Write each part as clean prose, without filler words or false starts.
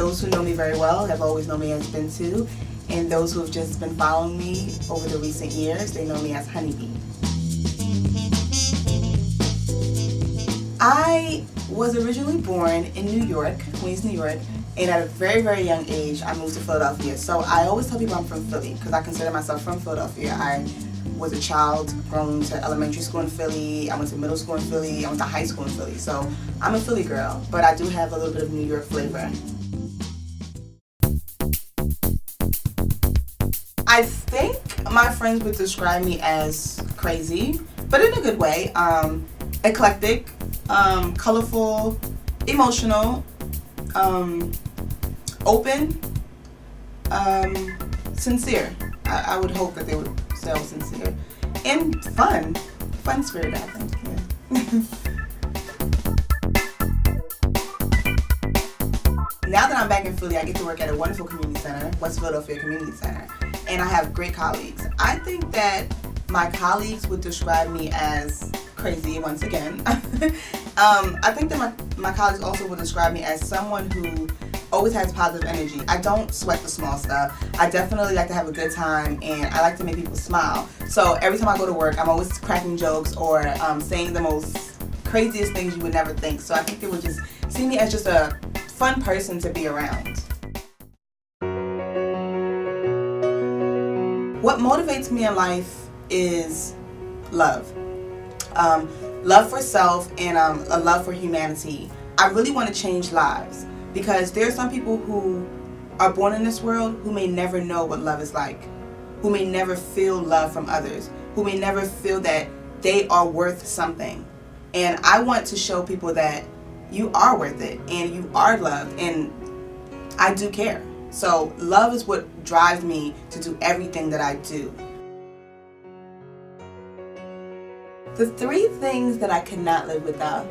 Those who know me very well have always known me as Bintu, and those who have just been following me over the recent years, they know me as Honeybee. I was originally born in New York, Queens, New York, and at a very, very young age, I moved to Philadelphia. So I always tell people I'm from Philly because I consider myself from Philadelphia. I was a child grown to elementary school in Philly, I went to middle school in Philly, I went to high school in Philly. So I'm a Philly girl, but I do have a little bit of New York flavor. I think my friends would describe me as crazy, but in a good way. Eclectic, colorful, emotional, open, sincere. I would hope that they would say I was sincere. And fun spirit, I think. Yeah. Now that I'm back in Philly, I get to work at a wonderful community center, West Philadelphia Community Center, and I have great colleagues. I think that my colleagues would describe me as crazy once again. I think that my colleagues also would describe me as someone who always has positive energy. I don't sweat the small stuff. I definitely like to have a good time, and I like to make people smile. So every time I go to work, I'm always cracking jokes or saying the most craziest things you would never think. So I think they would just see me as just a fun person to be around. What motivates me in life is love. Love for self and a love for humanity. I really want to change lives because there are some people who are born in this world who may never know what love is like, who may never feel love from others, who may never feel that they are worth something. And I want to show people that you are worth it and you are loved, and I do care. So love is what drives me to do everything that I do. The 3 things that I could not live without.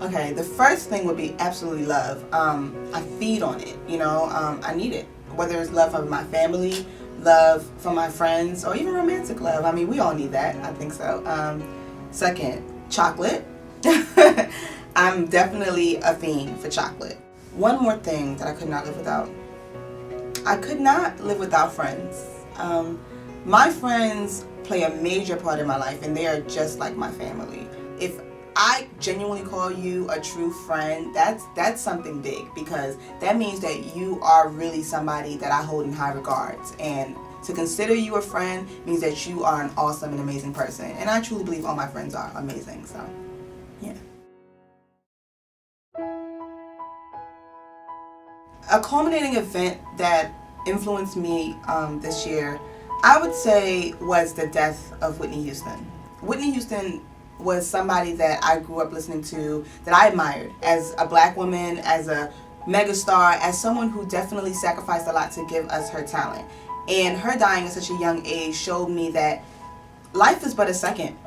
Okay, the first thing would be absolutely love. I feed on it, I need it. Whether it's love from my family, love from my friends, or even romantic love. I mean, we all need that, I think so. Second, chocolate. I'm definitely a fiend for chocolate. One more thing that I could not live without. I could not live without friends. My friends play a major part in my life, and they are just like my family. If I genuinely call you a true friend, that's something big, because that means that you are really somebody that I hold in high regards. And to consider you a friend means that you are an awesome and amazing person. And I truly believe all my friends are amazing, so yeah. A culminating event that influenced me this year, I would say, was the death of Whitney Houston. Whitney Houston was somebody that I grew up listening to, that I admired as a black woman, as a megastar, as someone who definitely sacrificed a lot to give us her talent. And her dying at such a young age showed me that life is but a second.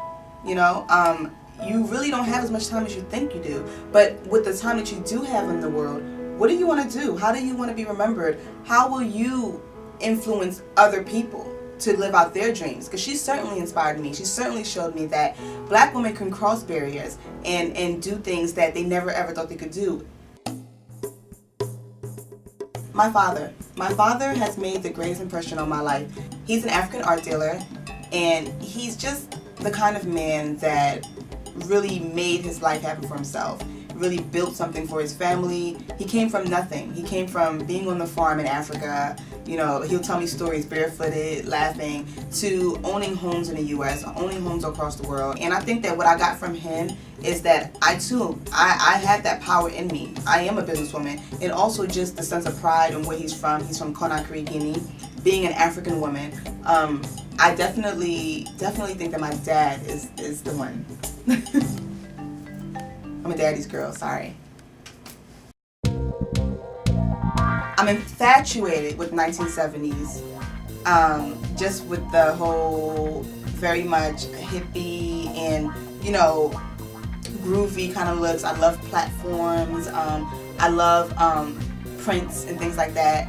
You really don't have as much time as you think you do. But with the time that you do have in the world, what do you want to do? How do you want to be remembered? How will you influence other people to live out their dreams? Because she certainly inspired me. She certainly showed me that black women can cross barriers and do things that they never ever thought they could do. My father has made the greatest impression on my life. He's an African art dealer, and he's just the kind of man that really made his life happen for himself. Really built something for his family. He came from nothing. He came from being on the farm in Africa. He'll tell me stories barefooted, laughing, to owning homes in the U.S., owning homes across the world. And I think that what I got from him is that I have that power in me. I am a businesswoman, and also just the sense of pride in where he's from. He's from Conakry, Guinea. Being an African woman, I definitely think that my dad is the one. I'm a daddy's girl, sorry. I'm infatuated with 1970s, just with the whole very much hippie and, groovy kind of looks. I love platforms, I love prints and things like that.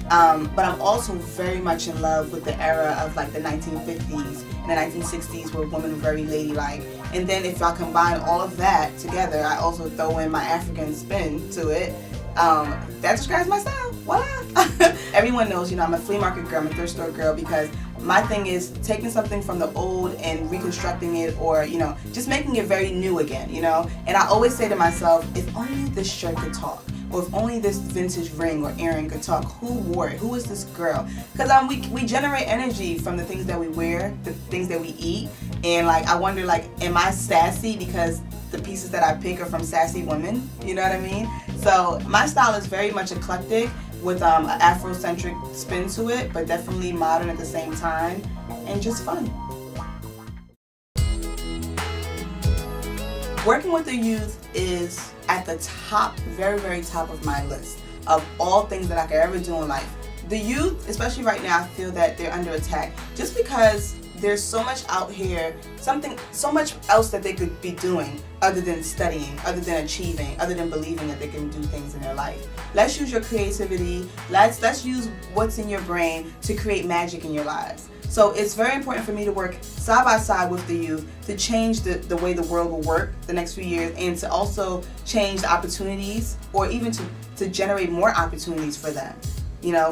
But I'm also very much in love with the era of like the 1950s and the 1960s, where women were very ladylike. And then if I combine all of that together, I also throw in my African spin to it. That describes my style. Voila! Everyone knows, I'm a flea market girl, I'm a thrift store girl, because my thing is taking something from the old and reconstructing it, or, just making it very new again, And I always say to myself, if only this shirt could talk, or if only this vintage ring or earring could talk, who wore it? Who is this girl? Because we generate energy from the things that we wear, the things that we eat, and I wonder, am I sassy because the pieces that I pick are from sassy women? You know what I mean? So my style is very much eclectic, with an Afrocentric spin to it, but definitely modern at the same time, and just fun. Working with the youth is at the top, very, very top of my list of all things that I could ever do in life. The youth, especially right now, I feel that they're under attack just because there's so much out here, so much else that they could be doing other than studying, other than achieving, other than believing that they can do things in their life. Let's use your creativity. Let's use what's in your brain to create magic in your lives. So it's very important for me to work side by side with the youth to change the way the world will work the next few years, and to also change the opportunities, or even to generate more opportunities for them.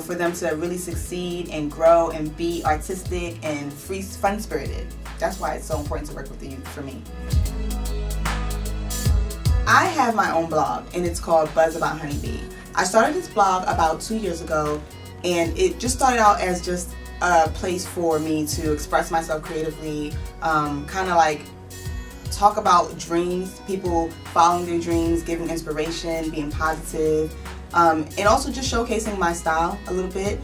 For them to really succeed and grow and be artistic and free, fun-spirited. That's why it's so important to work with the youth for me. I have my own blog, and it's called Buzz About Honeybee. I started this blog about 2 years ago, and it just started out as just a place for me to express myself creatively, talk about dreams, people following their dreams, giving inspiration, being positive, and also just showcasing my style a little bit.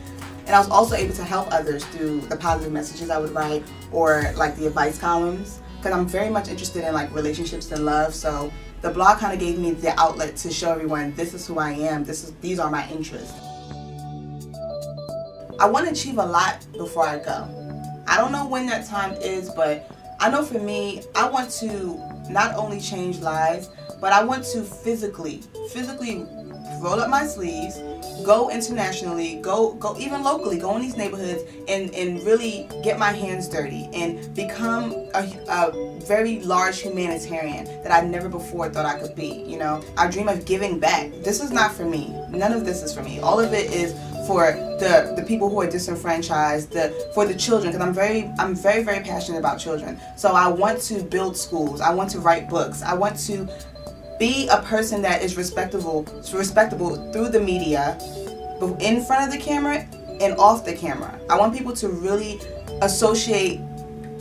And I was also able to help others through the positive messages I would write, or the advice columns, because I'm very much interested in relationships and love. So the blog kind of gave me the outlet to show everyone, this is who I am, these are my interests. I want to achieve a lot before I go. I don't know when that time is, but I know for me, I want to not only change lives, but I want to physically roll up my sleeves, go internationally, go even locally, go in these neighborhoods and really get my hands dirty and become a very large humanitarian that I never before thought I could be. I dream of giving back. This is not for me. None of this is for me. All of it is for the people who are disenfranchised, for the children, because I'm very, very passionate about children. So I want to build schools. I want to write books. I want to be a person that is respectable through the media, in front of the camera and off the camera. I want people to really associate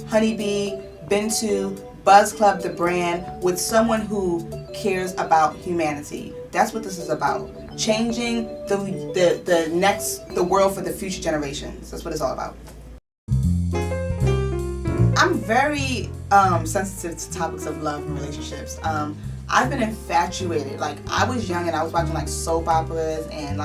Honeybee, Bintu, BuzzKlub, the brand, with someone who cares about humanity. That's what this is about. Changing the world for the future generations. That's what it's all about. I'm very sensitive to topics of love and relationships. I've been infatuated. I was young and I was watching soap operas, and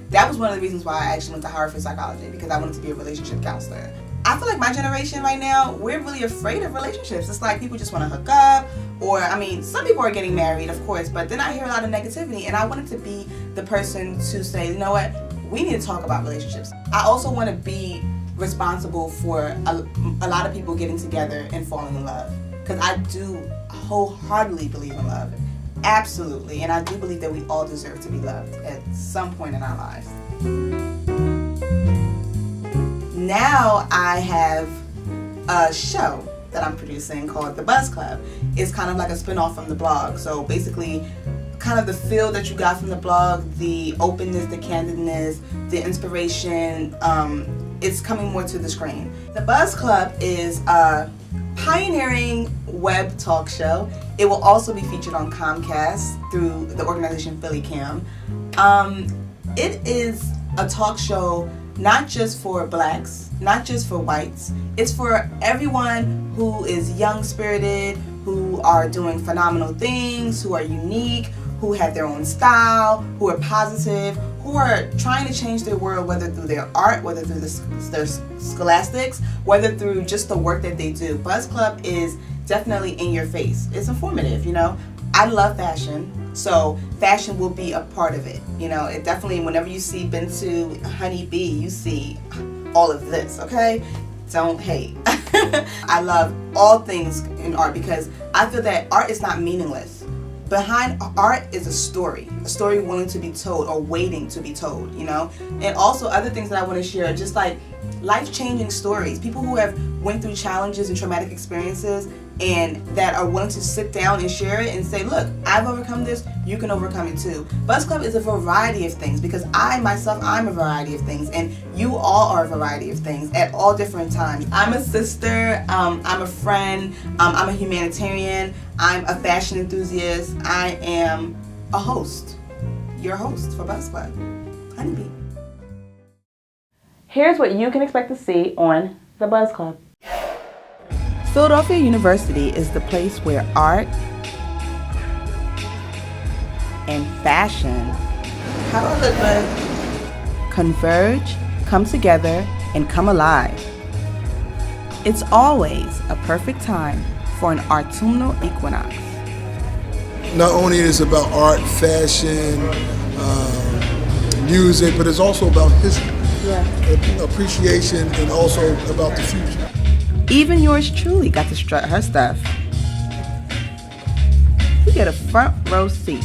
that was one of the reasons why I actually went to Harvard for psychology, because I wanted to be a relationship counselor. I feel like my generation right now, we're really afraid of relationships. It's people just want to hook up, or some people are getting married, of course, but then I hear a lot of negativity, and I wanted to be the person to say, you know what, we need to talk about relationships. I also want to be responsible for a lot of people getting together and falling in love, because I do wholeheartedly believe in love. Absolutely. And I do believe that we all deserve to be loved at some point in our lives. Now I have a show that I'm producing called the BuzzKlub. It's kind of like a spin-off from the blog. So basically, kind of the feel that you got from the blog, the openness, the candidness, the inspiration, it's coming more to the screen. The BuzzKlub is a pioneering web talk show. It will also be featured on Comcast through the organization PhillyCam. It is a talk show not just for blacks, not just for whites. It's for everyone who is young-spirited, who are doing phenomenal things, who are unique, who have their own style, who are positive, who are trying to change their world, whether through their art, whether through their scholastics, whether through just the work that they do. BuzzKlub is definitely in your face. It's informative, I love fashion, so fashion will be a part of it. It definitely, whenever you see Bintu Honeybee, you see all of this, okay? Don't hate. I love all things in art because I feel that art is not meaningless. behind art is a story willing to be told or waiting to be told, you know. And also other things that I want to share, just like life-changing stories, people who have went through challenges and traumatic experiences and that are willing to sit down and share it and say, look, I've overcome this, you can overcome it too. BuzzKlub is a variety of things because I'm a variety of things, and you all are a variety of things at all different times. I'm a sister, I'm a friend, I'm a humanitarian, I'm a fashion enthusiast, I am a host, your host for BuzzKlub, Honeybee. Here's what you can expect to see on the BuzzKlub. Philadelphia University is the place where art and fashion, how do I look, bud? Converge, come together, and come alive. It's always a perfect time for an autumnal equinox. Not only is it about art, fashion, music, but it's also about history, appreciation, and also about the future. Even yours truly got to strut her stuff. You get a front row seat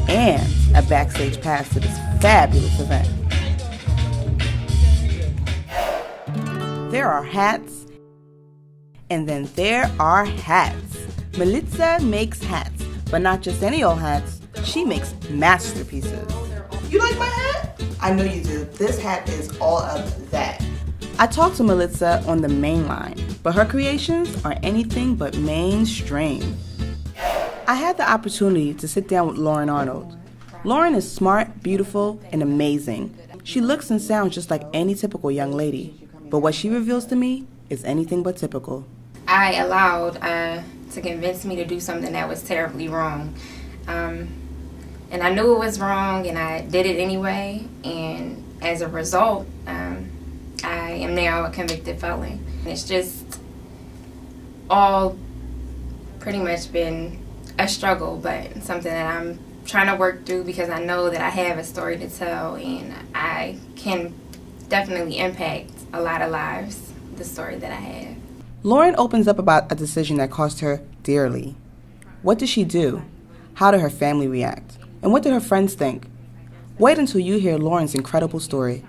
and a backstage pass to this fabulous event. There are hats, and then there are hats. Melitza makes hats, but not just any old hats. She makes masterpieces. You like my hat? I know you do. This hat is all of that. I talked to Melitza on the main line, but her creations are anything but mainstream. I had the opportunity to sit down with Lauren Arnold. Lauren is smart, beautiful, and amazing. She looks and sounds just like any typical young lady, but what she reveals to me is anything but typical. I allowed to convince me to do something that was terribly wrong. And I knew it was wrong, and I did it anyway, and as a result, I am now a convicted felon. It's just all pretty much been a struggle, but something that I'm trying to work through because I know that I have a story to tell, and I can definitely impact a lot of lives, the story that I have. Lauren opens up about a decision that cost her dearly. What did she do? How did her family react? And what did her friends think? Wait until you hear Lauren's incredible story.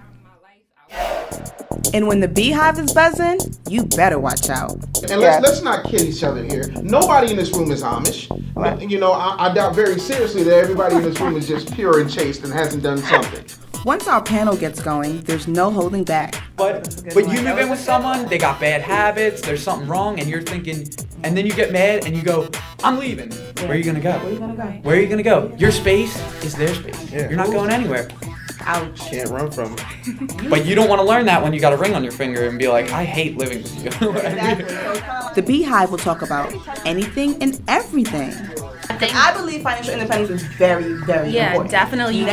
And when the beehive is buzzing, you better watch out. And let's not kid each other here. Nobody in this room is Amish. Right. You know, I doubt very seriously that everybody in this room is just pure and chaste and hasn't done something. Once our panel gets going, there's no holding back. But you move in with someone, they got bad habits, there's something wrong, and you're thinking, and then you get mad and you go, I'm leaving. Where are you gonna go? Where are you gonna go? Your space is their space. Yeah. You're not going anywhere. Ouch. Can't run from it. But you don't want to learn that when you got a ring on your finger and be like, I hate living with you. The Beehive will talk about anything and everything. I believe financial independence is very, very important. Yeah, definitely. You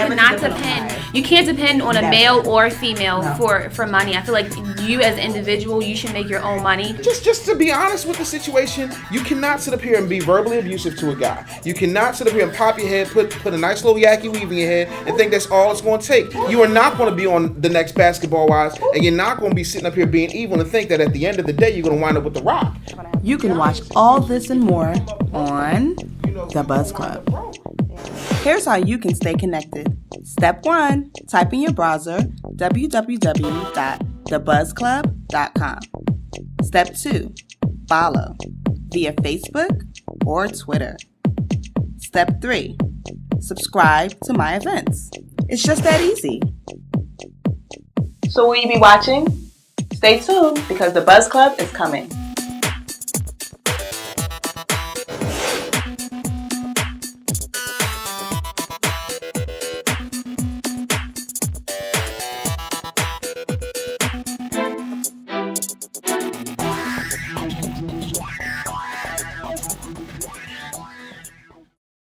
can't depend on a male or female for money. I feel like you as an individual, you should make your own money. Just to be honest with the situation, you cannot sit up here and be verbally abusive to a guy. You cannot sit up here and pop your head, put a nice little yaki weave in your head and think that's all it's going to take. You are not going to be on the next Basketball Wives, and you're not going to be sitting up here being evil and think that at the end of the day you're going to wind up with The Rock. You can watch all this and more on the BuzzKlub. Here's how you can stay connected. Step 1, type in your browser www.thebuzzclub.com. Step 2, follow via Facebook or Twitter. Step 3, subscribe to my events. It's just that easy. So will you be watching? Stay tuned because the BuzzKlub is coming.